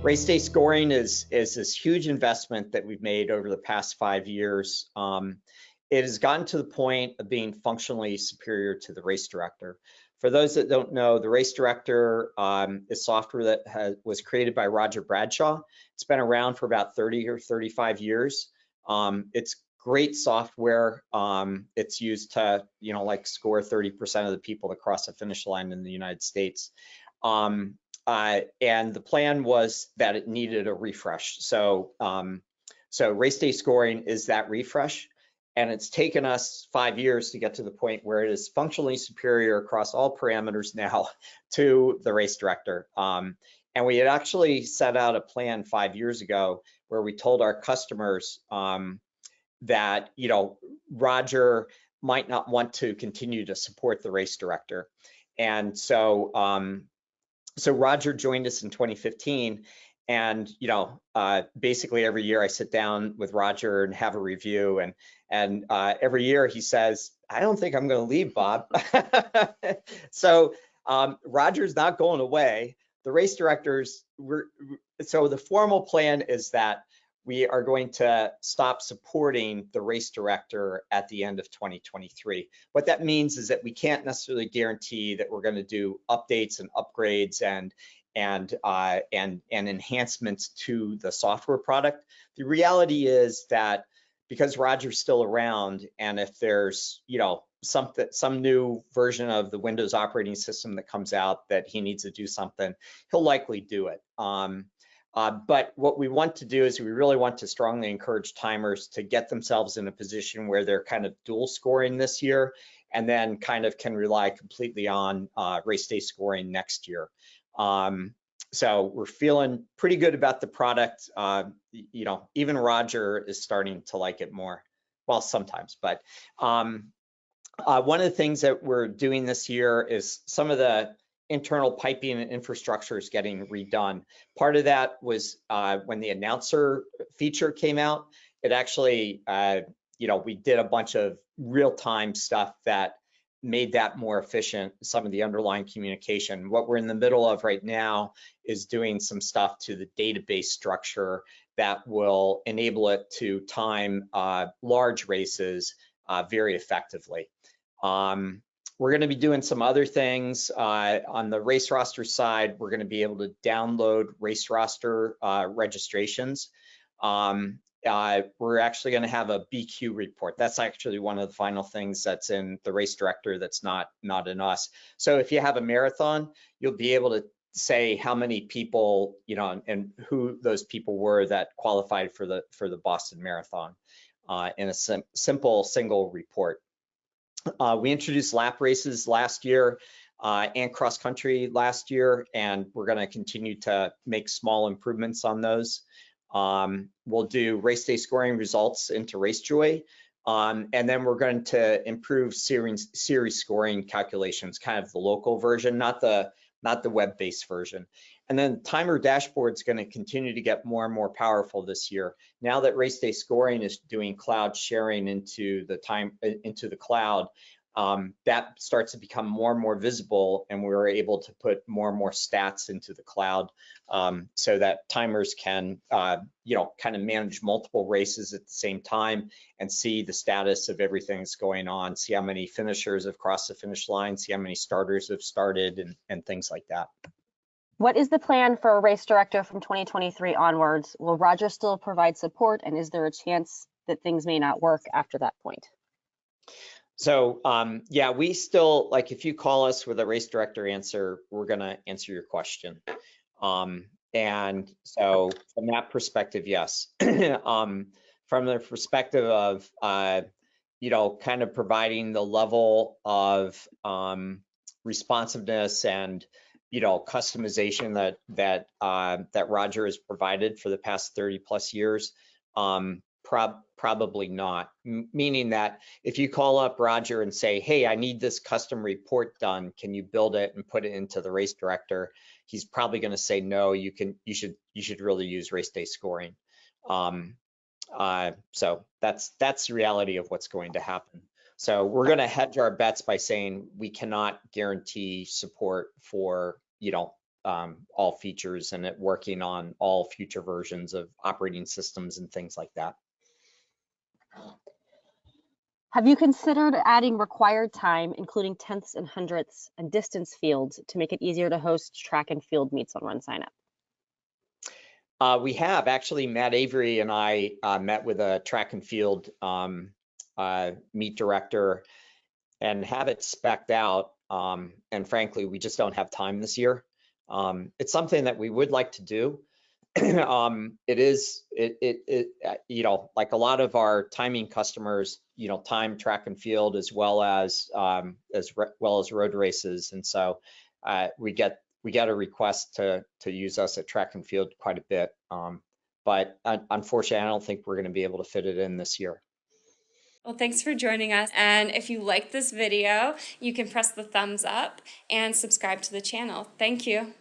Race day scoring is this huge investment that we've made over the past 5 years. It has gotten to the point of being functionally superior to the race director. For those that don't know, the race director is software that was created by Roger Bradshaw. It's been around for about 30 or 35 years. It's great software. It's used to, like score 30% of the people that cross the finish line in the United States. And the plan was that it needed a refresh. So race day scoring is that refresh. And it's taken us 5 years to get to the point where it is functionally superior across all parameters now to the race director. And we had actually set out a plan 5 years ago where we told our customers that Roger might not want to continue to support the race director. And so Roger joined us in 2015. And basically every year I sit down with Roger and have a review, and every year he says, "I don't think I'm going to leave, Bob." So Roger's not going away. The race directors so the formal plan is that we are going to stop supporting the race director at the end of 2023. What that means is that we can't necessarily guarantee that we're going to do updates and upgrades and enhancements to the software product. The reality is that because Roger's still around, and if there's some new version of the Windows operating system that comes out that he needs to do something, he'll likely do it. But what we want to do is we really want to strongly encourage timers to get themselves in a position where they're kind of dual scoring this year, and then kind of can rely completely on race day scoring next year. So we're feeling pretty good about the product. Even Roger is starting to like it more. Well, sometimes, but one of the things that we're doing this year is some of the internal piping and infrastructure is getting redone. Part of that was when the announcer feature came out. It actually, we did a bunch of real-time stuff that made that more efficient, some of the underlying communication. What we're in the middle of right now is doing some stuff to the database structure that will enable it to time large races very effectively. We're going to be doing some other things on the race roster side. We're going to be able to download race roster registrations. We're actually going to have a BQ report. That's actually one of the final things that's in the race director that's not in us. So if you have a marathon, you'll be able to say how many people, and who those people were that qualified for the Boston Marathon in a simple single report. We introduced lap races last year and cross country last year, and we're going to continue to make small improvements on those. We'll do race day scoring results into RaceJoy, and then we're going to improve series scoring calculations, kind of the local version, not the web-based version. And then timer dashboard is going to continue to get more and more powerful this year. Now that race day scoring is doing cloud sharing into the cloud, that starts to become more and more visible, and we're able to put more and more stats into the cloud so that timers can, kind of manage multiple races at the same time and see the status of everything that's going on, see how many finishers have crossed the finish line, see how many starters have started, and things like that. What is the plan for a race director from 2023 onwards? Will Roger still provide support, and is there a chance that things may not work after that point? So yeah, we still, like, if you call us with a race director answer, we're gonna answer your question. And so from that perspective, yes. From the perspective of, kind of providing the level of responsiveness and, customization that Roger has provided for the past 30+ years, probably not. Meaning that if you call up Roger and say, "Hey, I need this custom report done, can you build it and put it into the race director?" He's probably going to say, "No, you should really use race day scoring." So that's the reality of what's going to happen. So we're going to hedge our bets by saying we cannot guarantee support for all features and working on all future versions of operating systems and things like that. Have you considered adding required time, including tenths and hundredths and distance fields, to make it easier to host track and field meets on RunSignup? We have actually. Matt Avery and I met with a track and field meet director and have it spec'd out. And frankly, we just don't have time this year. It's something that we would like to do. It is, you know, like a lot of our timing customers, you know, time track and field as well as road races, and so we get a request to use us at track and field quite a bit. But unfortunately, I don't think we're going to be able to fit it in this year. Well, thanks for joining us. And if you like this video, you can press the thumbs up and subscribe to the channel. Thank you.